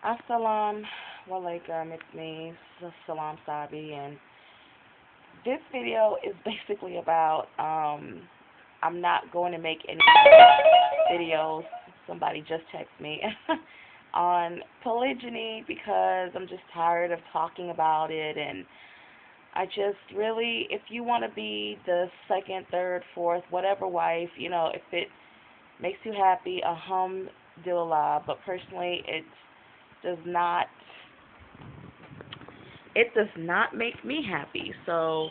Assalamu alaikum, it's me, Salam Sabi, and this video is basically about, I'm not going to make any videos, somebody just texted me, on polygyny because I'm just tired of talking about it, and I just really, if you want to be the second, third, fourth, whatever wife, if it makes you happy, alhamdulillah, but personally, does not it does not make me happy. So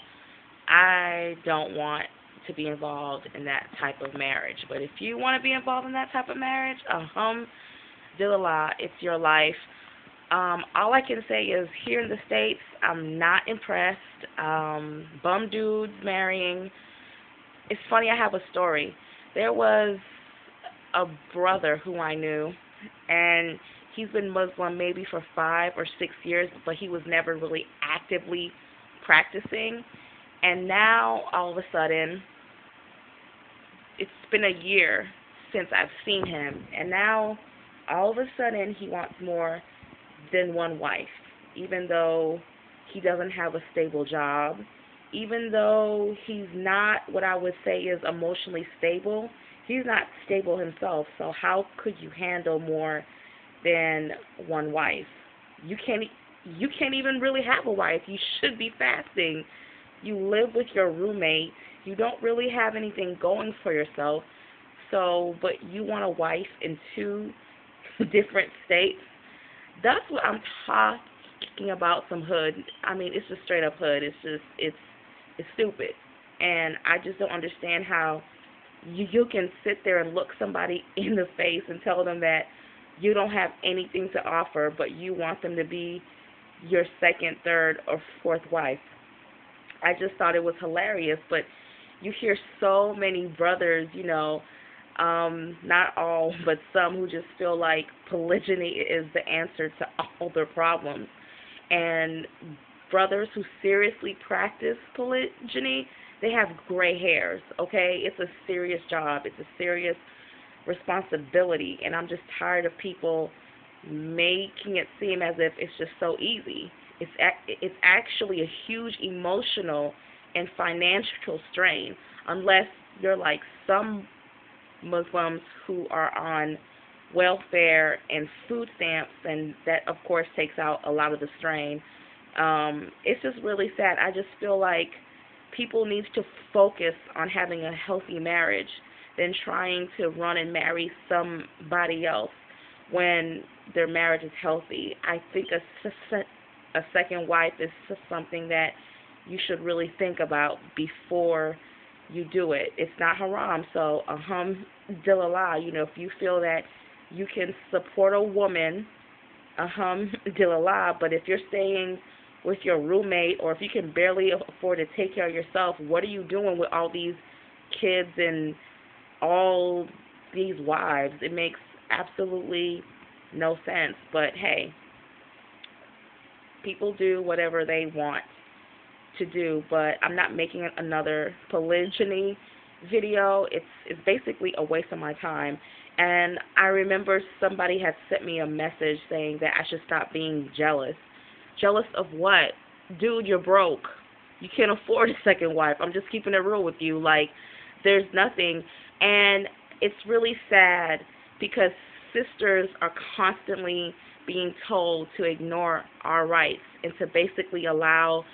I don't want to be involved in that type of marriage. But if you want to be involved in that type of marriage, alhamdulillah, it's your life. All I can say is here in the States, I'm not impressed. Bum dudes marrying. It's funny, I have a story. There was a brother who I knew, and he's been Muslim maybe for 5 or 6 years, but he was never really actively practicing. And now, all of a sudden, it's been a year since I've seen him, and now, all of a sudden, he wants more than one wife, even though he doesn't have a stable job, even though he's not what I would say is emotionally stable. He's not stable himself, so how could you handle more than one wife? You can't even really have a wife. You should be fasting. You live with your roommate. You don't really have anything going for yourself. So, but you want a wife in two different states. That's what I'm talking about. Some hood. I mean, it's just straight up hood. It's stupid. And I just don't understand how you can sit there and look somebody in the face and tell them that you don't have anything to offer, but you want them to be your second, third, or fourth wife. I just thought it was hilarious, but you hear so many brothers, not all, but some who just feel like polygyny is the answer to all their problems. And brothers who seriously practice polygyny, they have gray hairs, okay? It's a serious job. It's a serious responsibility, and I'm just tired of people making it seem as if it's just so easy. It's actually a huge emotional and financial strain, unless you're like some Muslims who are on welfare and food stamps, and that of course takes out a lot of the strain. It's just really sad. I just feel like people need to focus on having a healthy marriage than trying to run and marry somebody else when their marriage is healthy. I think a second wife is something that you should really think about before you do it. It's not haram, so alhamdulillah, if you feel that you can support a woman, alhamdulillah, but if you're staying with your roommate, or if you can barely afford to take care of yourself, what are you doing with all these kids and all these wives? It makes absolutely no sense. But hey, people do whatever they want to do, but I'm not making another polygyny video. It's basically a waste of my time. And I remember somebody had sent me a message saying that I should stop being jealous. Jealous of what? Dude, you're broke. You can't afford a second wife. I'm just keeping it real with you. Like, there's nothing. And it's really sad because sisters are constantly being told to ignore our rights and to basically allow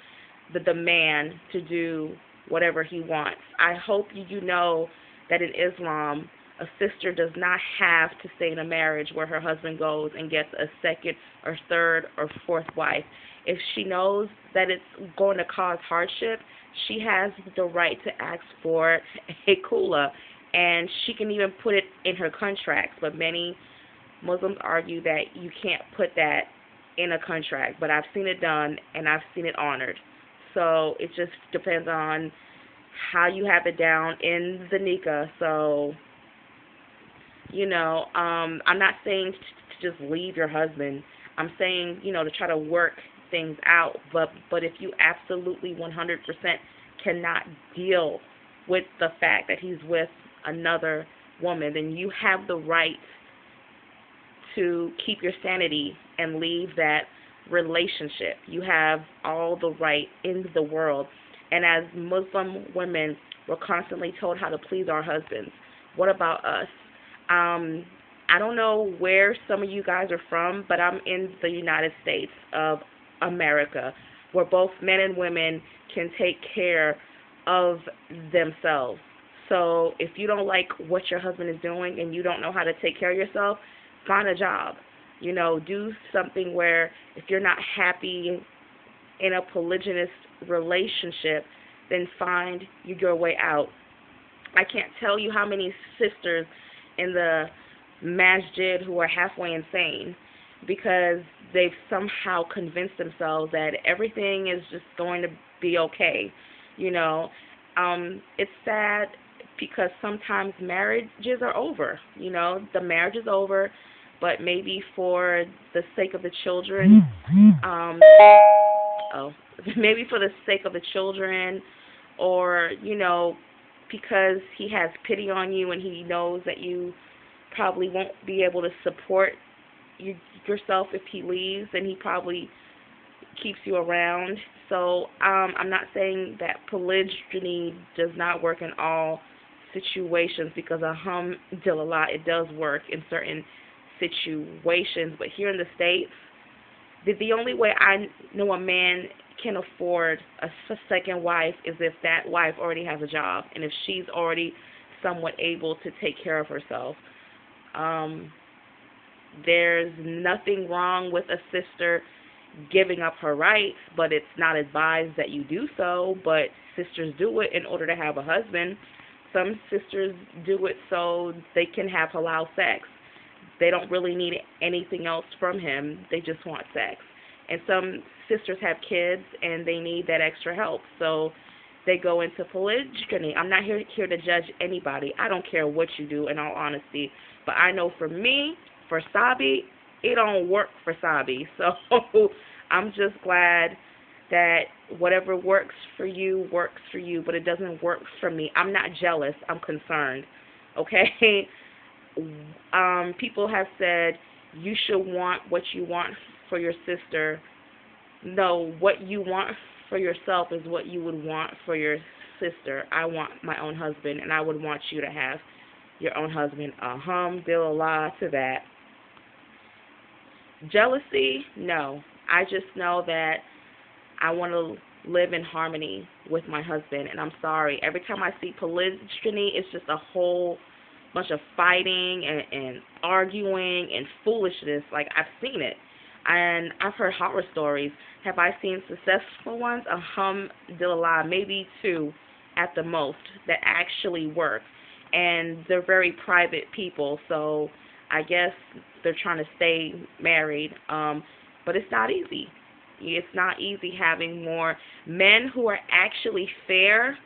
the man to do whatever he wants. I hope you know that in Islam, a sister does not have to stay in a marriage where her husband goes and gets a second or third or fourth wife. If she knows that it's going to cause hardship, she has the right to ask for a kula, and she can even put it in her contract. But many Muslims argue that you can't put that in a contract. But I've seen it done, and I've seen it honored. So it just depends on how you have it down in the nikah. So, I'm not saying to just leave your husband. I'm saying, to try to work things out. But if you absolutely 100% cannot deal with the fact that he's with another woman, then you have the right to keep your sanity and leave that relationship. You have all the right in the world. And as Muslim women, we're constantly told how to please our husbands. What about us? I don't know where some of you guys are from, but I'm in the United States of America, where both men and women can take care of themselves. So if you don't like what your husband is doing and you don't know how to take care of yourself, find a job. Do something where if you're not happy in a polygynous relationship, then find your way out. I can't tell you how many sisters in the masjid who are halfway insane because they've somehow convinced themselves that everything is just going to be okay. It's sad because sometimes marriages are over. The marriage is over, but maybe for the sake of the children, maybe for the sake of the children, or because he has pity on you and he knows that you probably won't be able to support yourself if he leaves, and he probably keeps you around. So I'm not saying that polygyny does not work in all situations, because alhamdulillah, it does work in certain situations. But here in the States, the only way I know a man can afford a second wife is if that wife already has a job and if she's already somewhat able to take care of herself. There's nothing wrong with a sister giving up her rights, but it's not advised that you do so. But sisters do it in order to have a husband. Some sisters do it so they can have halal sex. They don't really need anything else from him. They just want sex. And some sisters have kids and they need that extra help, so they go into polygyny. I'm not here to judge anybody. I don't care what you do, in all honesty. But I know for me, for Sabi, it don't work for Sabi. So I'm just glad that whatever works for you, but it doesn't work for me. I'm not jealous. I'm concerned. Okay? People have said you should want what you want for your sister. No, what you want for yourself is what you would want for your sister. I want my own husband, and I would want you to have your own husband. Alhamdulillah to that. Jealousy? No. I just know that I want to live in harmony with my husband, and I'm sorry. Every time I see polygyny, it's just a whole bunch of fighting and arguing and foolishness. Like, I've seen it. And I've heard horror stories. Have I seen successful ones? Alhamdulillah, maybe 2 at the most that actually work. And they're very private people, so I guess they're trying to stay married. But it's not easy. It's not easy having more men who are actually fair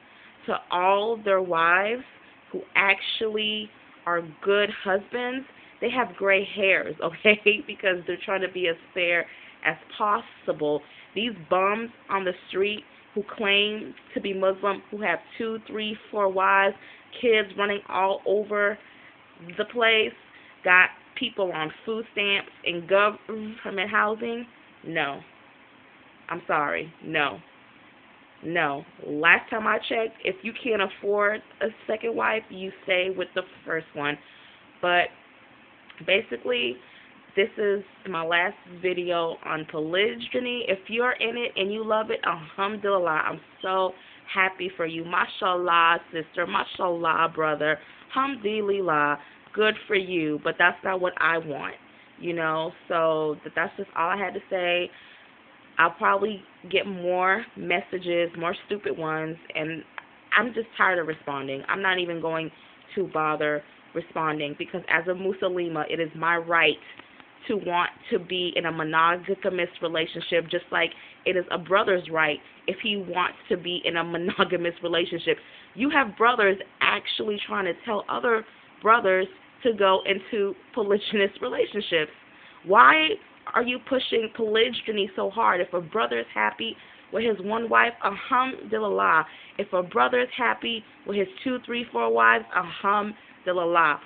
to all their wives, who actually are good husbands. They have gray hairs, okay, because they're trying to be as fair as possible. These bums on the street who claim to be Muslim, who have 2, 3, 4 wives, kids running all over the place, got people on food stamps and government housing. No. I'm sorry. No. Last time I checked, if you can't afford a second wife, you stay with the first one. But basically, this is my last video on polygyny. If you're in it and you love it, alhamdulillah, I'm so happy for you. Mashallah, sister. Mashallah, brother. Alhamdulillah, good for you. But that's not what I want, So that's just all I had to say. I'll probably get more messages, more stupid ones, and I'm just tired of responding. I'm not even going to bother responding, because as a Muslima, it is my right to want to be in a monogamous relationship, just like it is a brother's right if he wants to be in a monogamous relationship. You have brothers actually trying to tell other brothers to go into polygynous relationships. Why are you pushing polygyny so hard? If a brother is happy with his one wife, alhamdulillah. If a brother is happy with his 2, 3, 4 wives, alhamdulillah.